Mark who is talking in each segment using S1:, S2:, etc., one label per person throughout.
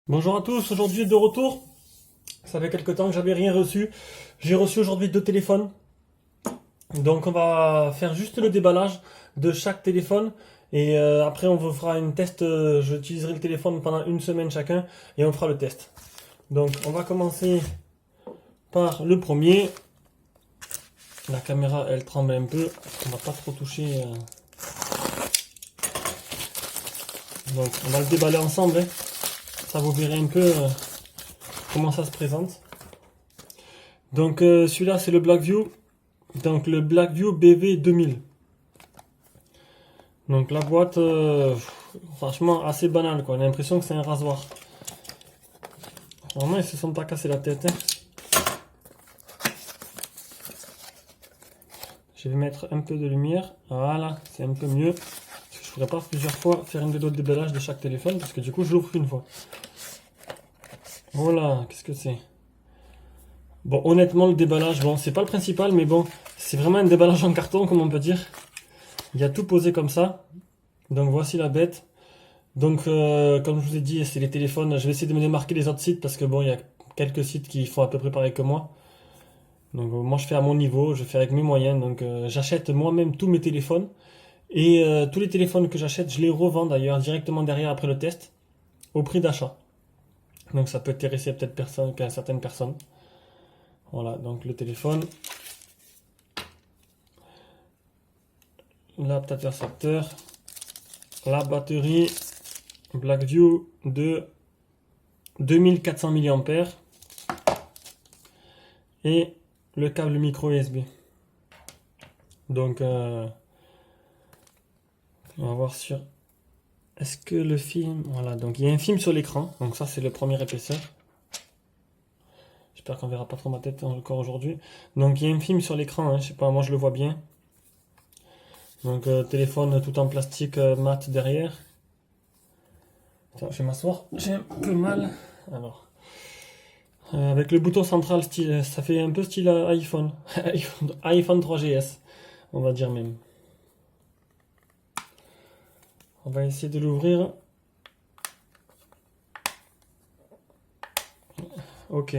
S1: Bonjour à tous, aujourd'hui de retour. Ça fait quelques temps que j'avais rien reçu. J'ai reçu aujourd'hui deux téléphones. Donc on va faire juste le déballage de chaque téléphone. Et après on vous fera une test. J'utiliserai le téléphone pendant une semaine chacun et on fera le test. Donc on va commencer par le premier. La caméra elle tremble un peu. On va pas trop toucher. Donc on va le déballer ensemble, hein. Ça vous verrez un peu comment ça se présente. Donc celui-là c'est le Blackview. Donc le Blackview BV 2000. Donc la boîte, franchement assez banale quoi. On a l'impression que c'est un rasoir. Vraiment ils se sont pas cassé la tête, hein. Je vais mettre un peu de lumière. Voilà, c'est un peu mieux. Parce que je ne pourrais pas plusieurs fois faire une vidéo de déballage de chaque téléphone parce que du coup je l'ouvre une fois. Voilà, qu'est-ce que c'est? Bon, honnêtement, le déballage, bon, c'est pas le principal, mais bon, c'est vraiment un déballage en carton, comme on peut dire. Il y a tout posé comme ça. Donc voici la bête. Donc, comme je vous ai dit, c'est les téléphones. Je vais essayer de me démarquer des autres sites parce que bon, il y a quelques sites qui font à peu près pareil que moi. Donc, moi, je fais à mon niveau, je fais avec mes moyens. Donc, j'achète moi-même tous mes téléphones. Et tous les téléphones que j'achète, je les revends d'ailleurs directement derrière après le test au prix d'achat. Donc, ça peut intéresser peut-être certaines personnes. Voilà, donc le téléphone, l'adaptateur secteur, la batterie Blackview de 2400 mAh et le câble micro USB. Donc, on va voir sur. Est-ce que le film. Voilà, donc il y a un film sur l'écran. Donc, ça, c'est le premier épaisseur. J'espère qu'on verra pas trop ma tête encore aujourd'hui. Donc, il y a un film sur l'écran, hein, je sais pas, moi je le vois bien. Donc, téléphone tout en plastique mat derrière. Attends, je vais m'asseoir. J'ai un peu mal. Alors. Avec le bouton central, style, ça fait un peu style iPhone. iPhone 3GS, on va dire même. On va essayer de l'ouvrir. Ok.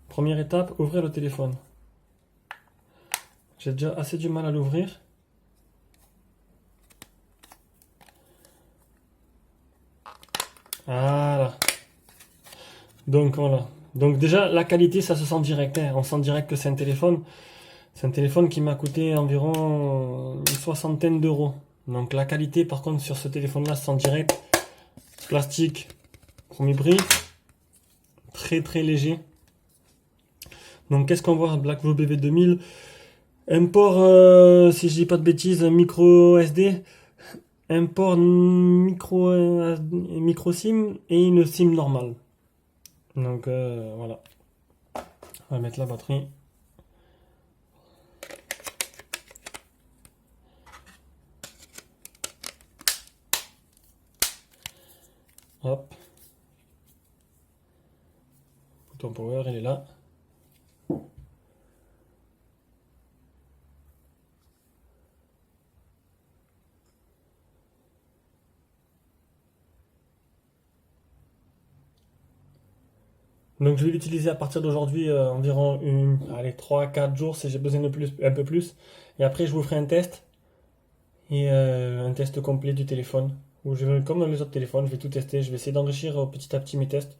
S1: Première étape, ouvrir le téléphone. J'ai déjà assez du mal à l'ouvrir. Voilà. Donc voilà. Donc déjà, la qualité, ça se sent direct, hein. On sent direct que c'est un téléphone. C'est un téléphone qui m'a coûté environ une soixantaine d'euros. Donc la qualité, par contre, sur ce téléphone-là, se sent direct. Plastique, premier prix. Très très léger. Donc qu'est-ce qu'on voit? Blackview BV 2000. Un port, si je dis pas de bêtises, micro SD. Un port micro SIM et une SIM normale. Donc voilà. On va mettre la batterie. Hop. Bouton power, il est là. Donc je vais l'utiliser à partir d'aujourd'hui environ 3-4 jours si j'ai besoin de plus, un peu plus. Et après je vous ferai un test et un test complet du téléphone. Où comme dans les autres téléphones, je vais tout tester. Je vais essayer d'enrichir petit à petit mes tests.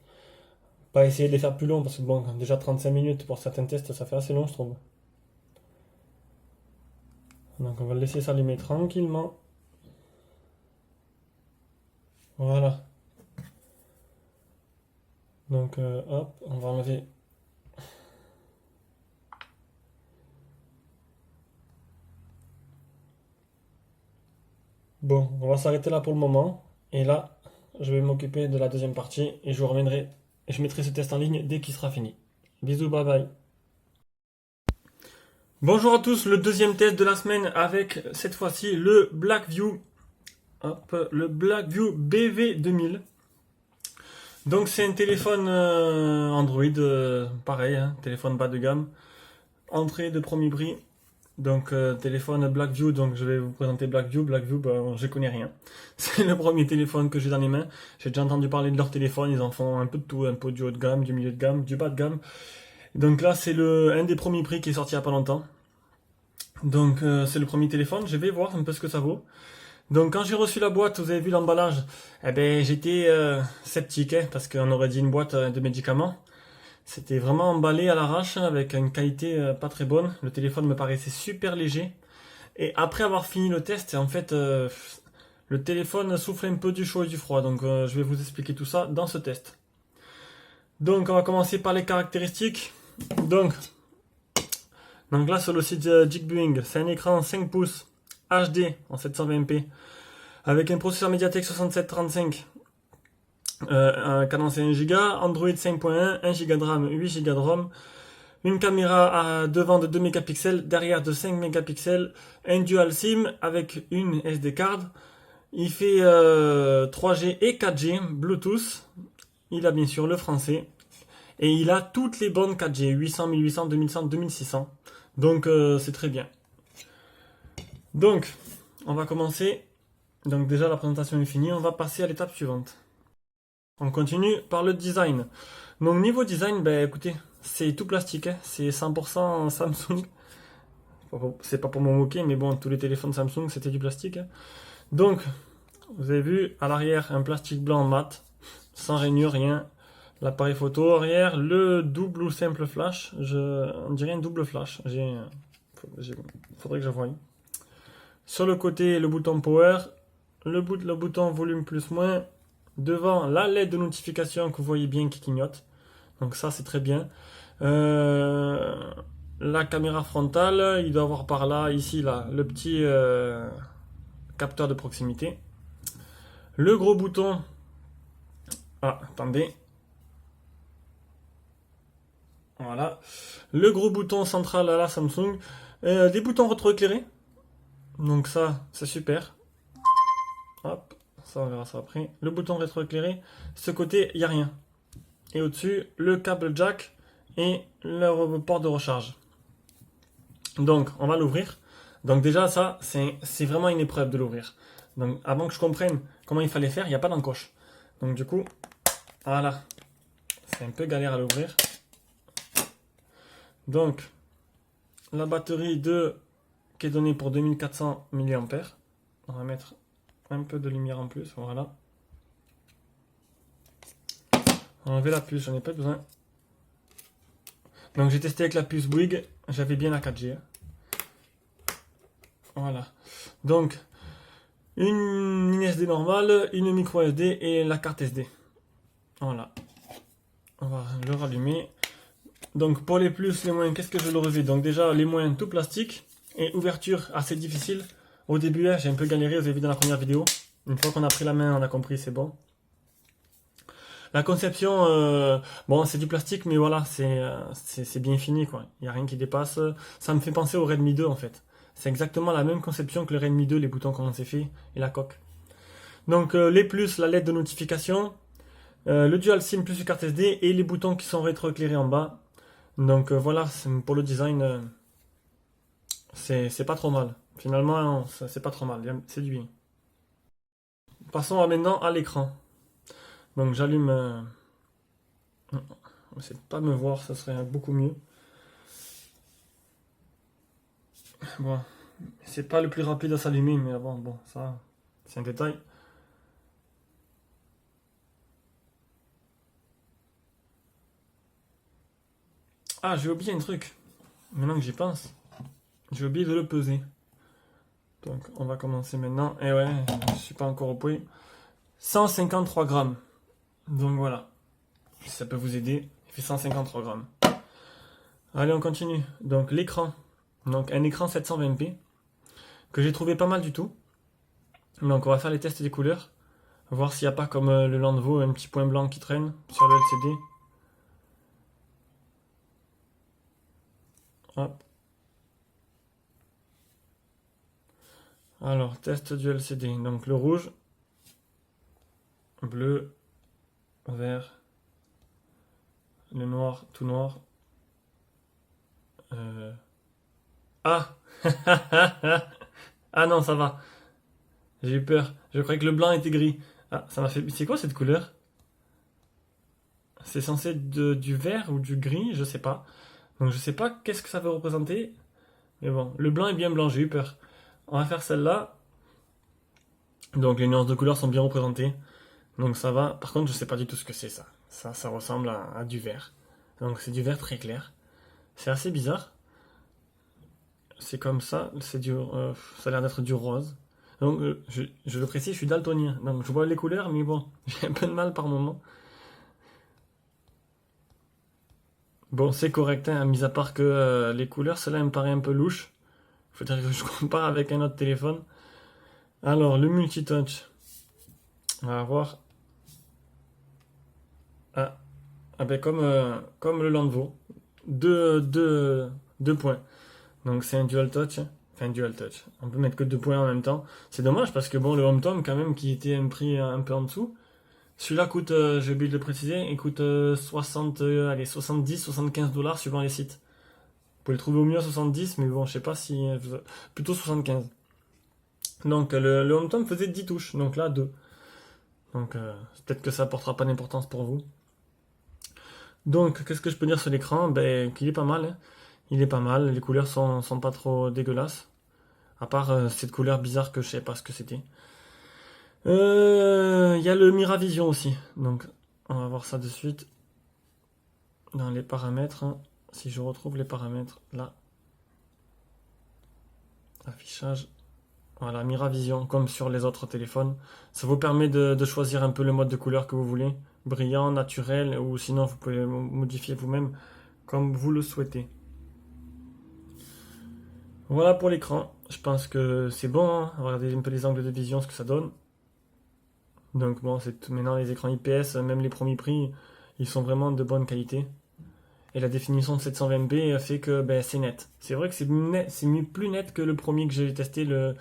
S1: Pas essayer de les faire plus longs parce que bon, déjà 35 minutes pour certains tests, ça fait assez long je trouve. Donc on va le laisser s'allumer tranquillement. Voilà. Donc hop, on va enlever. Bon, on va s'arrêter là pour le moment. Et là, je vais m'occuper de la deuxième partie et je vous reviendrai et je mettrai ce test en ligne dès qu'il sera fini. Bisous, bye bye. Bonjour à tous, le deuxième test de la semaine avec cette fois-ci le Blackview. Hop, le Blackview BV 2000. Donc c'est un téléphone Android, pareil, hein, téléphone bas de gamme, entrée de premier prix. Donc téléphone Blackview, donc je vais vous présenter Blackview. Blackview, ben, je connais rien. C'est le premier téléphone que j'ai dans les mains. J'ai déjà entendu parler de leur téléphone, ils en font un peu de tout, un peu du haut de gamme, du milieu de gamme, du bas de gamme. Donc là c'est un des premiers prix qui est sorti il y a pas longtemps. Donc c'est le premier téléphone, je vais voir un peu ce que ça vaut. Donc quand j'ai reçu la boîte, vous avez vu l'emballage, eh ben j'étais sceptique, hein, parce qu'on aurait dit une boîte de médicaments. C'était vraiment emballé à l'arrache avec une qualité pas très bonne. Le téléphone me paraissait super léger. Et après avoir fini le test, en fait, le téléphone souffle un peu du chaud et du froid. Donc je vais vous expliquer tout ça dans ce test. Donc on va commencer par les caractéristiques. Donc, là sur le site Geekviewing, c'est un écran 5 pouces HD en 720p avec un processeur Mediatek 6735. Un cadence 1 Go, Android 5.1, 1 Go de RAM, 8 Go de ROM, une caméra à devant de 2 mégapixels, derrière de 5 mégapixels, un dual SIM avec une SD card. Il fait 3G et 4G Bluetooth. Il a bien sûr le français. Et il a toutes les bandes 4G, 800, 1800, 2100, 2600. Donc c'est très bien. Donc, on va commencer. Donc déjà la présentation est finie, on va passer à l'étape suivante. On continue par le design. Donc niveau design, ben écoutez, c'est tout plastique, hein. C'est 100% Samsung. C'est pas pour me moquer, mais bon, tous les téléphones Samsung c'était du plastique, hein. Donc, vous avez vu à l'arrière un plastique blanc mat, sans rainure, rien. L'appareil photo arrière, le double ou simple flash, on dirait un double flash. Faudrait que je voie. Sur le côté, le bouton power, le bouton volume plus moins. Devant, la LED de notification que vous voyez bien qui clignote. Donc ça, c'est très bien. La caméra frontale, il doit avoir par là, ici, là, le petit capteur de proximité. Le gros bouton. Ah, attendez. Voilà. Le gros bouton central à la Samsung. Des boutons rétroéclairés. Donc ça, c'est super. Hop. Ça, on verra ça après. Le bouton rétroéclairé. Ce côté, il n'y a rien. Et au-dessus, le câble jack et le port de recharge. Donc, on va l'ouvrir. Donc déjà, ça, c'est vraiment une épreuve de l'ouvrir. Donc, avant que je comprenne comment il fallait faire, il n'y a pas d'encoche. Donc du coup, voilà. C'est un peu galère à l'ouvrir. Donc, la batterie qui est donnée pour 2400 mAh. On va mettre un peu de lumière en plus, voilà. On va enlever la puce, j'en ai pas besoin. Donc j'ai testé avec la puce Bouygues, j'avais bien la 4G. Voilà. Donc, une SD normale, une micro SD et la carte SD. Voilà. On va le rallumer. Donc pour les plus, les moins, qu'est-ce que je vais le relever? Donc déjà, les moins, tout plastique. Et ouverture assez difficile. Au début, j'ai un peu galéré, vous avez vu dans la première vidéo. Une fois qu'on a pris la main, on a compris, c'est bon. La conception, bon, c'est du plastique, mais voilà, c'est bien fini, quoi. Il n'y a rien qui dépasse. Ça me fait penser au Redmi 2, en fait. C'est exactement la même conception que le Redmi 2, les boutons comment c'est fait, et la coque. Donc, les plus, la LED de notification, le Dual SIM plus une carte SD, et les boutons qui sont rétroéclairés en bas. Donc, voilà, pour le design, c'est pas trop mal. Finalement, c'est pas trop mal, c'est du bien. Passons maintenant à l'écran. Donc, j'allume... Essayez de pas me voir, ça serait beaucoup mieux. Bon, c'est pas le plus rapide à s'allumer, mais bon, ça, c'est un détail. Ah, j'ai oublié un truc. Maintenant que j'y pense, j'ai oublié de le peser. Donc, on va commencer maintenant. Et ouais, je suis pas encore au point. 153 grammes. Donc voilà. Si ça peut vous aider, il fait 153 grammes. Allez, on continue. Donc, l'écran. Donc, un écran 720p que j'ai trouvé pas mal du tout. Donc, on va faire les tests des couleurs. Voir s'il n'y a pas comme le Lenovo un petit point blanc qui traîne sur le LCD. Hop. Alors, test du LCD. Donc, le rouge, bleu, vert, le noir, tout noir. Ah, Ah non, ça va. J'ai eu peur. Je croyais que le blanc était gris. Ah, ça m'a fait... C'est quoi cette couleur? C'est censé être du vert ou du gris, je sais pas. Donc je sais pas qu'est-ce que ça veut représenter. Mais bon, le blanc est bien blanc, j'ai eu peur. On va faire celle-là. Donc les nuances de couleurs sont bien représentées. Donc ça va. Par contre, je sais pas du tout ce que c'est ça. Ça ressemble à du vert. Donc c'est du vert très clair. C'est assez bizarre. C'est comme ça. Ça a l'air d'être du rose. Donc je le précise, je suis daltonien. Donc je vois les couleurs, mais bon, j'ai un peu de mal par moment. Bon, c'est correct, hein, mis à part que les couleurs, celle-là elle me paraît un peu louche. Faudrait que je compare avec un autre téléphone. Alors, le multitouch. On va voir. Ah, ah ben comme le Lenovo. Deux points. Donc c'est un dual touch. Enfin, un dual touch. On peut mettre que deux points en même temps. C'est dommage parce que bon, le HomeTom, quand même, qui était un prix un peu en dessous. Celui-là coûte, j'ai oublié de le préciser, il coûte 60, allez, 70, 75 dollars suivant les sites. Vous pouvez le trouver au mieux à 70, mais bon, je sais pas si. Plutôt 75. Donc le HomeTom faisait 10 touches, donc là 2. Donc peut-être que ça apportera pas d'importance pour vous. Donc qu'est-ce que je peux dire sur l'écran? Ben qu'il est pas mal, hein. Il est pas mal, les couleurs sont pas trop dégueulasses. À part cette couleur bizarre que je sais pas ce que c'était. Il y a le Miravision aussi. Donc on va voir ça de suite. Dans les paramètres, hein. Si je retrouve les paramètres là. Affichage. Voilà, Miravision, comme sur les autres téléphones. Ça vous permet de choisir un peu le mode de couleur que vous voulez. Brillant, naturel, ou sinon vous pouvez modifier vous-même comme vous le souhaitez. Voilà pour l'écran. Je pense que c'est bon, hein. Regardez un peu les angles de vision, ce que ça donne. Donc bon, maintenant les écrans IPS, même les premiers prix, ils sont vraiment de bonne qualité. Et la définition de 720p fait que ben, c'est net. C'est vrai que plus net que le premier que j'ai testé, le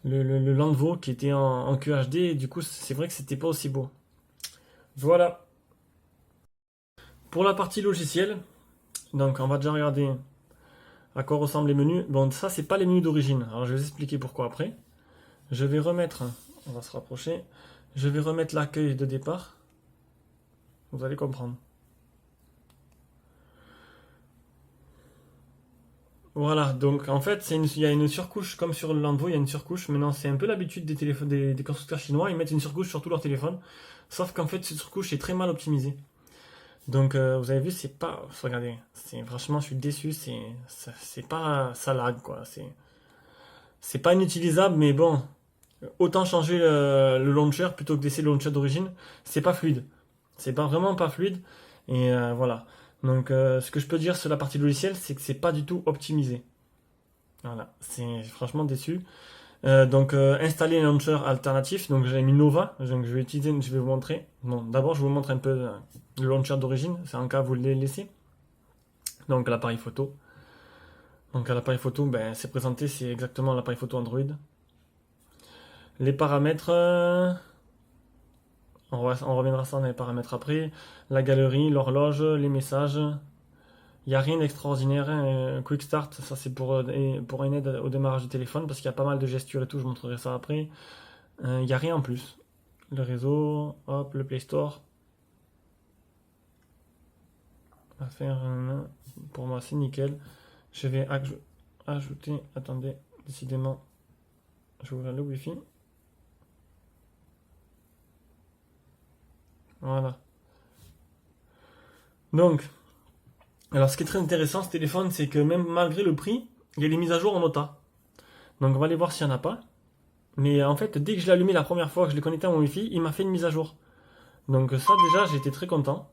S1: Lenovo qui était en QHD. Et du coup, c'est vrai que c'était pas aussi beau. Voilà. Pour la partie logicielle, donc on va déjà regarder à quoi ressemblent les menus. Bon, ça, c'est pas les menus d'origine. Alors, je vais vous expliquer pourquoi après. Je vais remettre, on va se rapprocher. Je vais remettre l'accueil de départ. Vous allez comprendre. Voilà, donc en fait, il y a une surcouche, comme sur le Lenovo, il y a une surcouche. Maintenant, c'est un peu l'habitude des téléphones, des constructeurs chinois, ils mettent une surcouche sur tous leurs téléphones. Sauf qu'en fait, cette surcouche est très mal optimisée. Donc, vous avez vu, c'est pas. Regardez, franchement, je suis déçu. C'est pas. Ça lag, quoi. C'est pas inutilisable, mais bon. Autant changer le launcher plutôt que d'essayer le launcher d'origine. C'est pas fluide. C'est pas vraiment pas fluide. Et voilà. Donc, ce que je peux dire sur la partie logicielle, c'est que c'est pas du tout optimisé. Voilà, c'est franchement déçu. Donc installer un launcher alternatif, donc j'ai mis Nova, donc je vais vous montrer. Bon, d'abord je vous montre un peu le launcher d'origine, c'est en cas où vous le laissez. Donc l'appareil photo. Donc à l'appareil photo, ben, c'est présenté, c'est exactement l'appareil photo Android. Les paramètres, on reviendra ça dans les paramètres après. La galerie, l'horloge, les messages. Il n'y a rien d'extraordinaire, hein. Quick Start, ça c'est pour une aide au démarrage du téléphone, parce qu'il y a pas mal de gestures et tout, je vous montrerai ça après. Il n'y a rien en plus. Le réseau, hop, le Play Store. On va faire pour moi c'est nickel. Je vais ajouter, attendez, décidément, j'ouvre le Wi-Fi. Voilà. Donc, alors ce qui est très intéressant ce téléphone, c'est que même malgré le prix, il y a les mises à jour en OTA. Donc on va aller voir s'il n'y en a pas. Mais en fait, dès que je l'ai allumé la première fois que je l'ai connecté à mon Wi-Fi, il m'a fait une mise à jour. Donc ça déjà, j'étais très content.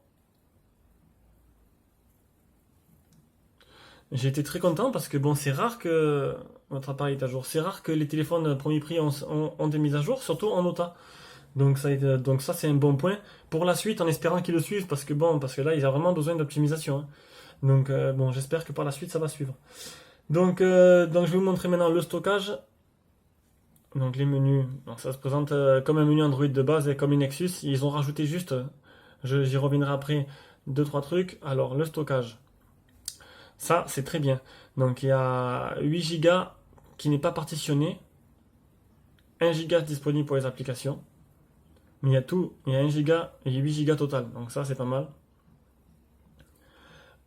S1: J'ai été très content parce que bon, c'est rare que votre appareil est à jour. C'est rare que les téléphones premier prix ont des mises à jour, surtout en OTA. Donc ça c'est un bon point. Pour la suite, en espérant qu'ils le suivent, parce que là, ils ont vraiment besoin d'optimisation, hein. Donc bon, j'espère que par la suite, ça va suivre. Donc je vais vous montrer maintenant le stockage. Donc les menus, donc ça se présente comme un menu Android de base et comme une Nexus. Ils ont rajouté juste, j'y reviendrai après, deux trois trucs. Alors le stockage. Ça, c'est très bien. Donc il y a 8 Go qui n'est pas partitionné, 1 Go disponible pour les applications, mais il y a tout, il y a 1 Go et 8 Go total. Donc ça, c'est pas mal.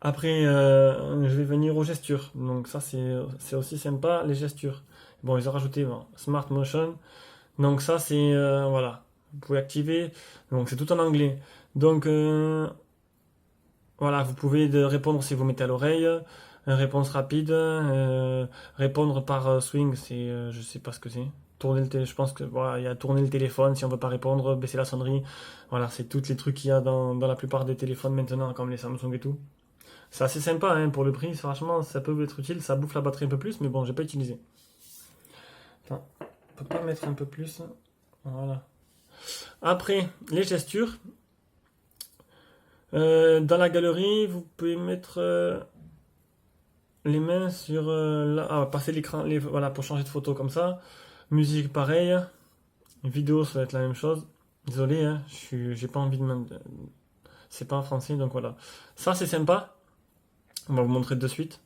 S1: Après, je vais venir aux gestures. Donc ça, c'est aussi sympa, les gestures. Bon, ils ont rajouté Smart Motion. Donc ça, c'est voilà. Vous pouvez activer. Donc c'est tout en anglais. Donc voilà, vous pouvez répondre si vous mettez à l'oreille. Réponse rapide. Répondre par swing, c'est je sais pas ce que c'est. Tourner le je pense que voilà, il y a tourner le téléphone si on veut pas répondre, baisser la sonnerie. Voilà, c'est tous les trucs qu'il y a dans la plupart des téléphones maintenant, comme les Samsung et tout. C'est assez sympa hein, pour le prix, franchement, ça peut être utile. Ça bouffe la batterie un peu plus, mais bon, j'ai pas utilisé. Attends, on peut pas mettre un peu plus. Voilà. Après, les gestures. Dans la galerie, vous pouvez mettre les mains sur passer l'écran, voilà, pour changer de photo comme ça. Musique, pareil. Vidéo, ça va être la même chose. Désolé, hein, j'ai pas envie de c'est pas en français, donc voilà. Ça, c'est sympa. On va vous montrer de suite.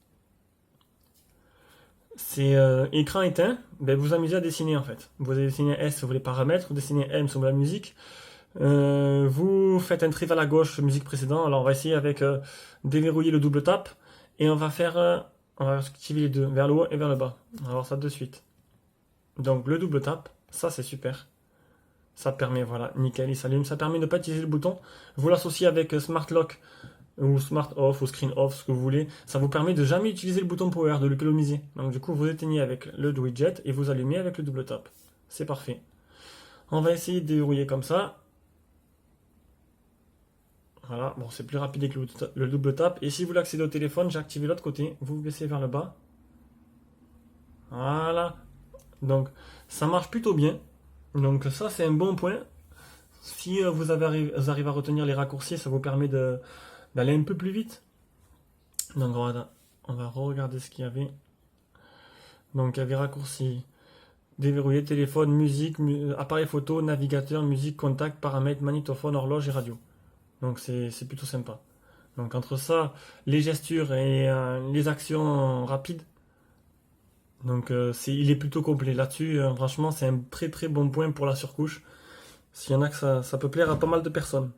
S1: C'est écran éteint. Ben, vous amusez à dessiner en fait. Vous allez dessiner S sur les paramètres, vous dessinez M sur la musique. Vous faites un tri vers la gauche, musique précédente. Alors on va essayer avec déverrouiller le double tap et on va on va activer les deux, vers le haut et vers le bas. On va voir ça de suite. Donc le double tap, ça c'est super. Ça permet, voilà, nickel, il s'allume. Ça permet de ne pas utiliser le bouton. Vous l'associez avec Smart Lock ou Smart Off ou Screen Off, ce que vous voulez. Ça vous permet de jamais utiliser le bouton Power, de l'économiser. Donc du coup, vous éteignez avec le widget et vous allumez avec le double tap. C'est parfait. On va essayer de déverrouiller comme ça. Voilà, bon, c'est plus rapide que le double tap. Et si vous voulez accéder au téléphone, j'ai activé l'autre côté. Vous vous baissez vers le bas. Voilà. Donc, ça marche plutôt bien. Donc ça, c'est un bon point. Si vous arrivez à retenir les raccourcis, ça vous permet d'aller un peu plus vite. Donc on va regarder ce qu'il y avait. Donc il y avait raccourcis. Déverrouiller téléphone, musique, appareil photo, navigateur, musique, contact, paramètres, magnétophone, horloge et radio. Donc c'est plutôt sympa. Donc entre ça, les gestures et les actions rapides, donc il est plutôt complet. Là-dessus, franchement, c'est un très très bon point pour la surcouche. S'il y en a que ça peut plaire à pas mal de personnes.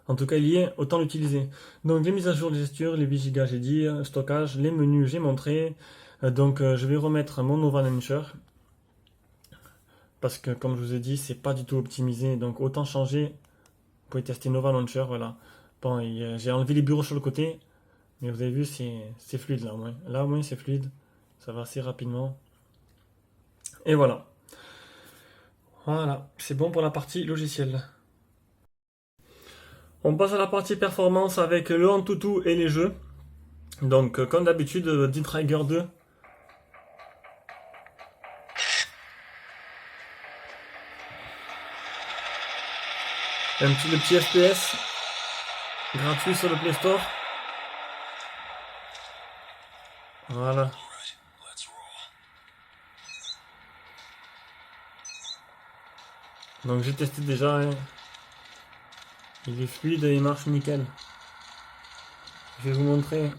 S1: En tout cas, il y est, autant l'utiliser. Donc les mises à jour de gestures, les 8 Go j'ai dit, stockage, les menus j'ai montré. Donc je vais remettre mon Nova Launcher. Parce que comme je vous ai dit, c'est pas du tout optimisé. Donc autant changer. Vous pouvez tester Nova Launcher, voilà. Bon, j'ai enlevé les bureaux sur le côté. Mais vous avez vu, c'est fluide là au moins. Là au moins c'est fluide. Ça va assez rapidement. Et voilà. Voilà, c'est bon pour la partie logicielle. On passe à la partie performance avec le Antutu et les jeux. Donc comme d'habitude, D-Trigger 2. Le petit FPS gratuit sur le Play Store. Voilà. Donc j'ai testé déjà, hein. Il est fluide et il marche nickel. Je vais vous montrer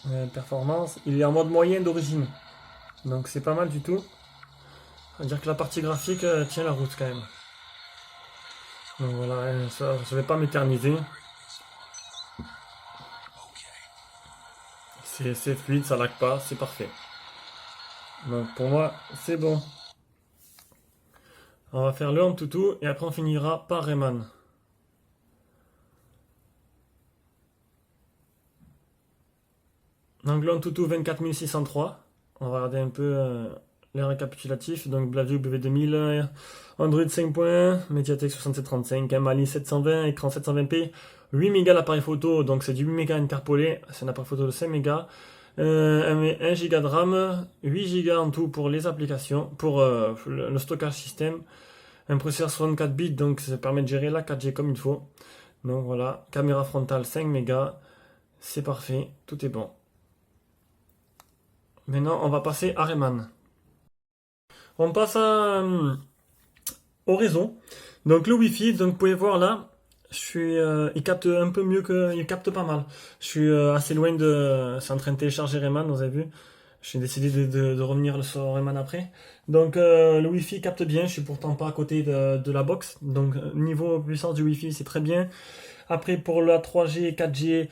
S1: la performance. Il est en mode moyen d'origine. Donc c'est pas mal du tout. On va dire que la partie graphique tient la route quand même. Donc voilà, ça, je vais pas m'éterniser. C'est fluide, ça lag pas, c'est parfait. Donc pour moi, c'est bon. On va faire le Antutu et après on finira par Rayman. Donc le Antutu 24603. On va regarder un peu les récapitulatifs. Donc BlackBerry W2000, Android 5.1, Mediatek 6735, Mali 720, écran 720p, 8 mégas l'appareil photo, donc c'est du 8 mégas interpolé, c'est un appareil photo de 5 mégas. 1 giga de RAM, 8 gigas en tout pour les applications, pour le stockage système. Un processeur 64 bits, donc ça permet de gérer la 4G comme il faut. Donc voilà, caméra frontale 5 mégas, c'est parfait, tout est bon. Maintenant, on va passer à Rayman. On passe au réseau. Donc le Wi-Fi, donc vous pouvez voir là, Il capte un peu mieux que, il capte pas mal. Je suis assez loin de, c'est en train de télécharger Rayman, vous avez vu. J'ai décidé de revenir sur Rayman après. Donc le Wi-Fi capte bien. Je suis pourtant pas à côté de la box. Donc niveau puissance du Wi-Fi, c'est très bien. Après pour la 3G, 4G,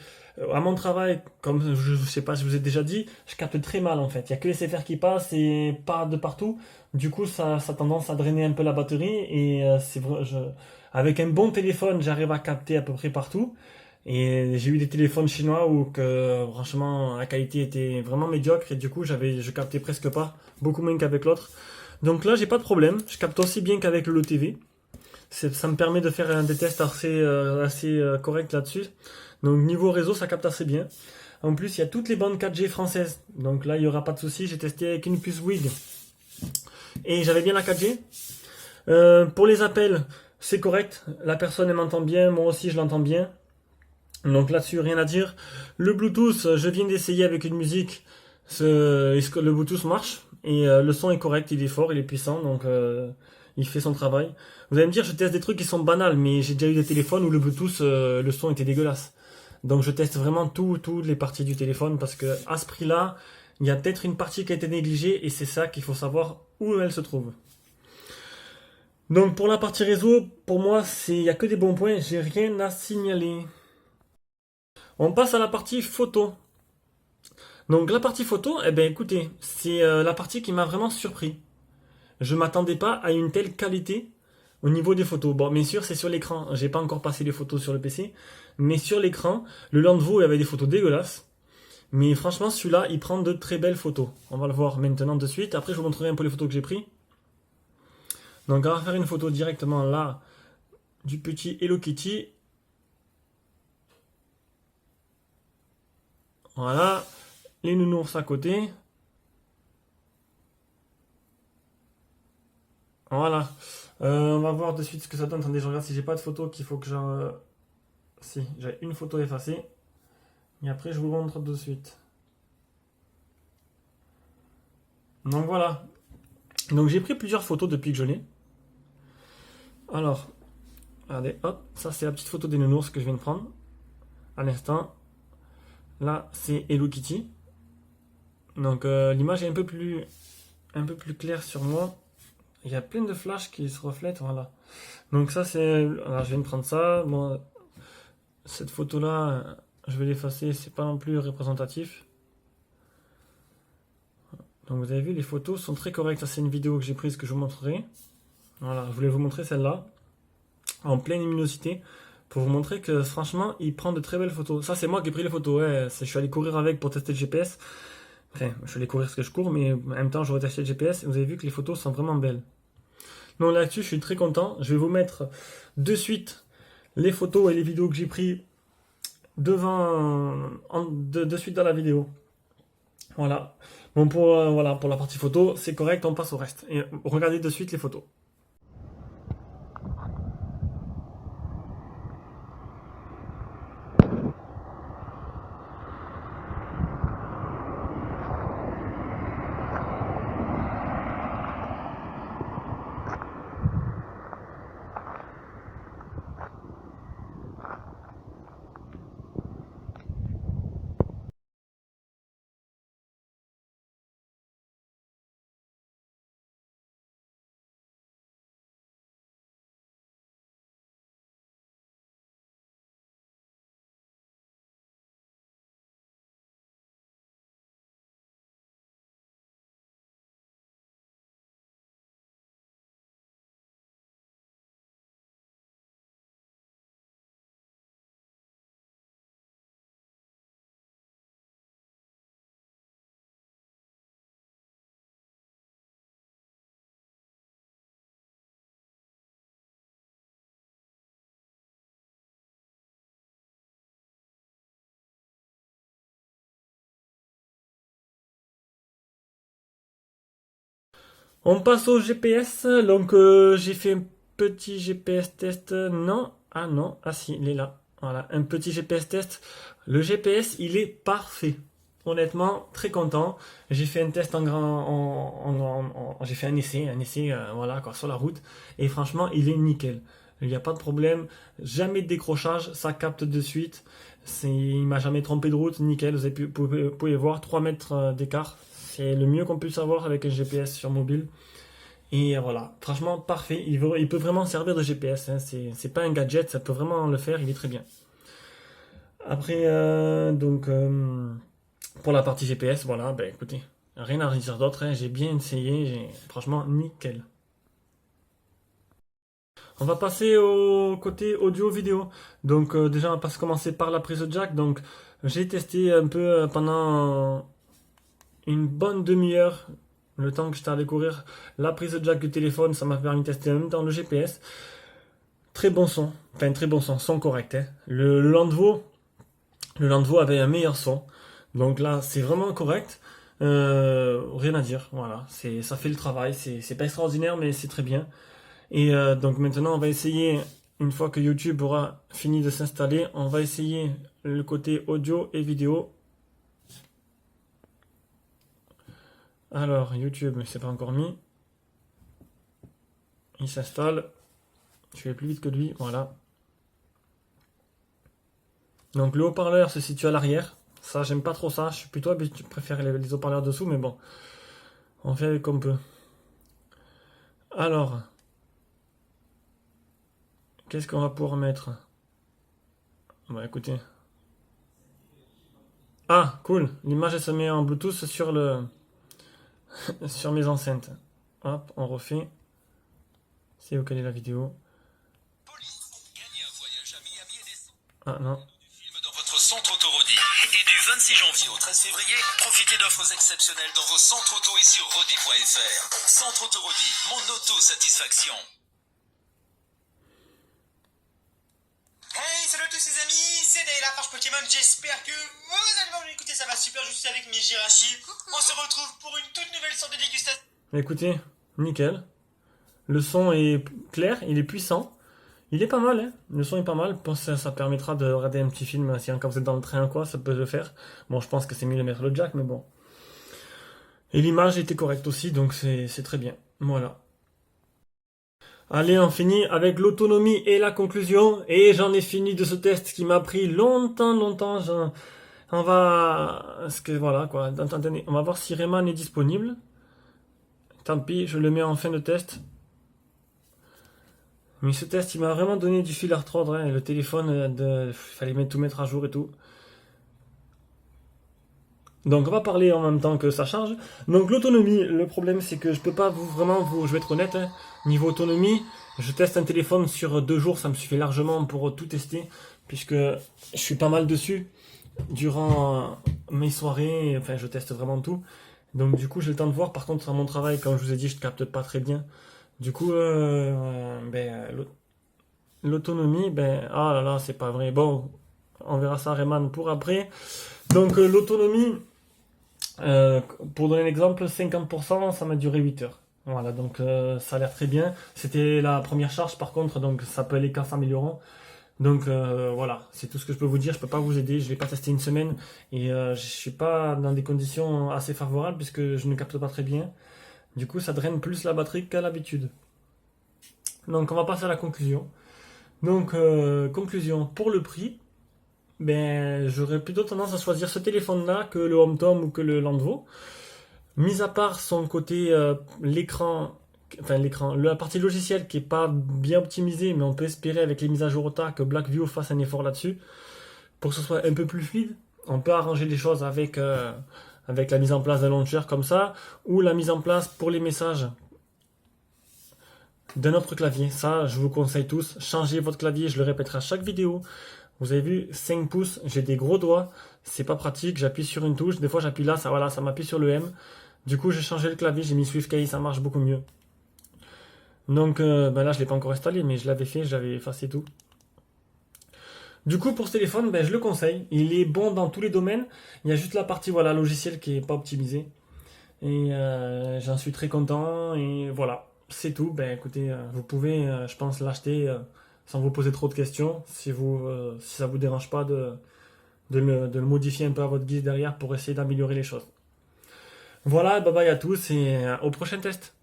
S1: à mon travail, comme je sais pas si je vous ai déjà dit, je capte très mal en fait. Il y a que les CFR qui passent et pas de partout. Du coup, ça a tendance à drainer un peu la batterie et c'est vrai, avec un bon téléphone, j'arrive à capter à peu près partout. Et j'ai eu des téléphones chinois où que franchement la qualité était vraiment médiocre et du coup je captais presque pas, beaucoup moins qu'avec l'autre. Donc là j'ai pas de problème, je capte aussi bien qu'avec le Low TV. Ça me permet de faire des tests assez corrects là-dessus. Donc niveau réseau ça capte assez bien. En plus il y a toutes les bandes 4G françaises, donc là il y aura pas de souci. J'ai testé avec une puce WIG et j'avais bien la 4G. Pour les appels c'est correct, la personne elle m'entend bien, moi aussi je l'entends bien. Donc là-dessus, rien à dire. Le Bluetooth, je viens d'essayer avec une musique. Le Bluetooth marche et le son est correct, il est fort, il est puissant, donc il fait son travail. Vous allez me dire, je teste des trucs qui sont banals, mais j'ai déjà eu des téléphones où le Bluetooth, le son était dégueulasse. Donc je teste vraiment toutes les parties du téléphone parce que à ce prix-là, il y a peut-être une partie qui a été négligée et c'est ça qu'il faut savoir où elle se trouve. Donc pour la partie réseau, pour moi, il y a que des bons points, j'ai rien à signaler. On passe à la partie photo. Donc la partie photo, eh ben écoutez, c'est la partie qui m'a vraiment surpris. Je m'attendais pas à une telle qualité au niveau des photos. Bon, bien sûr, c'est sur l'écran. J'ai pas encore passé les photos sur le PC, mais sur l'écran, le Landvo il avait des photos dégueulasses. Mais franchement, celui-là, il prend de très belles photos. On va le voir maintenant de suite. Après, je vous montrerai un peu les photos que j'ai prises. Donc, on va faire une photo directement là du petit Hello Kitty. Voilà, les nounours à côté. Voilà. On va voir de suite ce que ça donne. Attendez, je regarde si j'ai pas de photo qu'il faut que j'en. Si, j'ai une photo effacée. Et après, je vous montre de suite. Donc voilà. Donc j'ai pris plusieurs photos depuis que je l'ai. Alors, regardez, hop, ça c'est la petite photo des nounours que je viens de prendre. À l'instant. Là, c'est Hello Kitty. Donc l'image est un peu plus claire sur moi. Il y a plein de flashs qui se reflètent, voilà. Donc ça c'est. Alors je viens de prendre ça. Bon, cette photo-là, je vais l'effacer, c'est pas non plus représentatif. Donc vous avez vu, les photos sont très correctes. Ça c'est une vidéo que j'ai prise que je vous montrerai. Voilà, je voulais vous montrer celle-là, en pleine luminosité, pour vous montrer que franchement, il prend de très belles photos. Ça c'est moi qui ai pris les photos, ouais. Je suis allé courir avec pour tester le GPS. Enfin, je suis allé courir ce que je cours, mais en même temps, j'aurais testé le GPS. Et vous avez vu que les photos sont vraiment belles. Donc là-dessus, je suis très content. Je vais vous mettre de suite les photos et les vidéos que j'ai pris de suite dans la vidéo. Voilà. Bon, voilà, pour la partie photo, c'est correct, on passe au reste. Et regardez de suite les photos. On passe au GPS. Donc j'ai fait un petit GPS test. Non, ah non, ah si, il est là. Voilà, un petit GPS test. Le GPS, il est parfait. Honnêtement, très content. J'ai fait un test j'ai fait un essai, voilà, quoi, sur la route. Et franchement, il est nickel. il n'y a pas de problème, jamais de décrochage, ça capte de suite. Il m'a jamais trompé de route, nickel, pouvez voir 3 mètres d'écart. C'est le mieux qu'on puisse avoir avec un GPS sur mobile. Et voilà, franchement parfait, il peut vraiment servir de GPS, hein. C'est pas un gadget, ça peut vraiment le faire, il est très bien. Après, pour la partie GPS, voilà, ben écoutez, rien à dire d'autre, hein. J'ai bien essayé, franchement nickel. On va passer au côté audio-vidéo. Donc déjà, on va pas commencer par la prise de jack. Donc j'ai testé un peu pendant une bonne demi-heure, le temps que j'étais à découvrir la prise de jack du téléphone. Ça m'a permis de tester en même temps le GPS. Très bon son, enfin très bon son correct, hein. Le Landvo avait un meilleur son. Donc là, c'est vraiment correct. Rien à dire, voilà. Ça fait le travail. C'est pas extraordinaire, mais c'est très bien. Et donc maintenant, on va essayer, une fois que YouTube aura fini de s'installer, on va essayer le côté audio et vidéo. Alors, YouTube, c'est pas encore mis. Il s'installe. Je vais plus vite que lui, voilà. Donc le haut-parleur se situe à l'arrière. Ça, j'aime pas trop ça. Je suis plutôt habitué, je préfère les haut-parleurs dessous, mais bon. On fait comme on peut. Alors, qu'est-ce qu'on va pouvoir mettre? Bah écoutez. Ah, cool. L'image elle se met en Bluetooth sur mes enceintes. Hop, on refait. C'est où quelle est la vidéo? Ah non.
S2: Dans votre centre auto-Rodi. Et du 26 janvier au 13 février, profitez d'offres exceptionnelles dans vos centres auto et sur Rodi.fr. Centre auto-Rodi, mon auto-satisfaction.
S3: Hey, salut à tous les amis, c'est Dave la Forge Pokémon, j'espère que vous allez bien écouter, ça va super, je suis avec mes Jirachi. On se retrouve pour une toute nouvelle sorte de dégustation.
S1: Écoutez, nickel. Le son est clair, il est puissant. Il est pas mal, hein. Le son est pas mal. Je pense que ça permettra de regarder un petit film si quand vous êtes dans le train ou quoi, ça peut le faire. Bon, je pense que c'est mieux de mettre le jack, mais bon. Et l'image était correcte aussi, donc c'est très bien. Voilà. Allez, on finit avec l'autonomie et la conclusion. Et j'en ai fini de ce test qui m'a pris longtemps. On va... Voilà, quoi. Attendez, on va voir si Rayman est disponible. Tant pis, je le mets en fin de test. Mais ce test, il m'a vraiment donné du fil à retordre, hein. Le téléphone, il fallait tout mettre à jour et tout. Donc on va parler en même temps que ça charge. Donc l'autonomie, le problème c'est que je peux pas je vais être honnête, hein. Niveau autonomie, je teste un téléphone sur 2 jours, ça me suffit largement pour tout tester, puisque je suis pas mal dessus durant mes soirées, enfin je teste vraiment tout. Donc du coup j'ai le temps de voir, par contre à mon travail, comme je vous ai dit, je capte pas très bien. Du coup, l'autonomie, ah là là, c'est pas vrai. Bon, on verra ça, Rayman, pour après. Donc, l'autonomie, pour donner un exemple, 50%, ça m'a duré 8 heures. Voilà, donc ça a l'air très bien. C'était la première charge, par contre, donc ça peut aller qu'en s'améliorant. Donc voilà, c'est tout ce que je peux vous dire. Je peux pas vous aider. Je l'ai pas testé une semaine et je suis pas dans des conditions assez favorables puisque je ne capte pas très bien. Du coup, ça draine plus la batterie qu'à l'habitude. Donc, on va passer à la conclusion. Donc, conclusion, pour le prix, j'aurais plutôt tendance à choisir ce téléphone-là que le HomeTom ou que le Landvo. Mis à part son côté la partie logicielle qui est pas bien optimisée, mais on peut espérer avec les mises à jour OTA que Blackview fasse un effort là-dessus pour que ce soit un peu plus fluide. On peut arranger les choses avec la mise en place d'un launcher comme ça, ou la mise en place pour les messages d'un autre clavier. Ça, je vous conseille tous, changez votre clavier, je le répéterai à chaque vidéo. Vous avez vu, 5 pouces, j'ai des gros doigts, c'est pas pratique, j'appuie sur une touche, des fois j'appuie là, ça m'appuie sur le M. Du coup, j'ai changé le clavier, j'ai mis SwiftKey, ça marche beaucoup mieux. Donc là, je l'ai pas encore installé, mais je l'avais fait, j'avais effacé tout. Du coup, pour ce téléphone, je le conseille. Il est bon dans tous les domaines. Il y a juste la partie logicielle qui est pas optimisée. Et j'en suis très content. Et voilà, c'est tout. Écoutez, vous pouvez, je pense, l'acheter sans vous poser trop de questions. Si ça vous dérange pas de le modifier un peu à votre guise derrière pour essayer d'améliorer les choses. Voilà, bye bye à tous et au prochain test.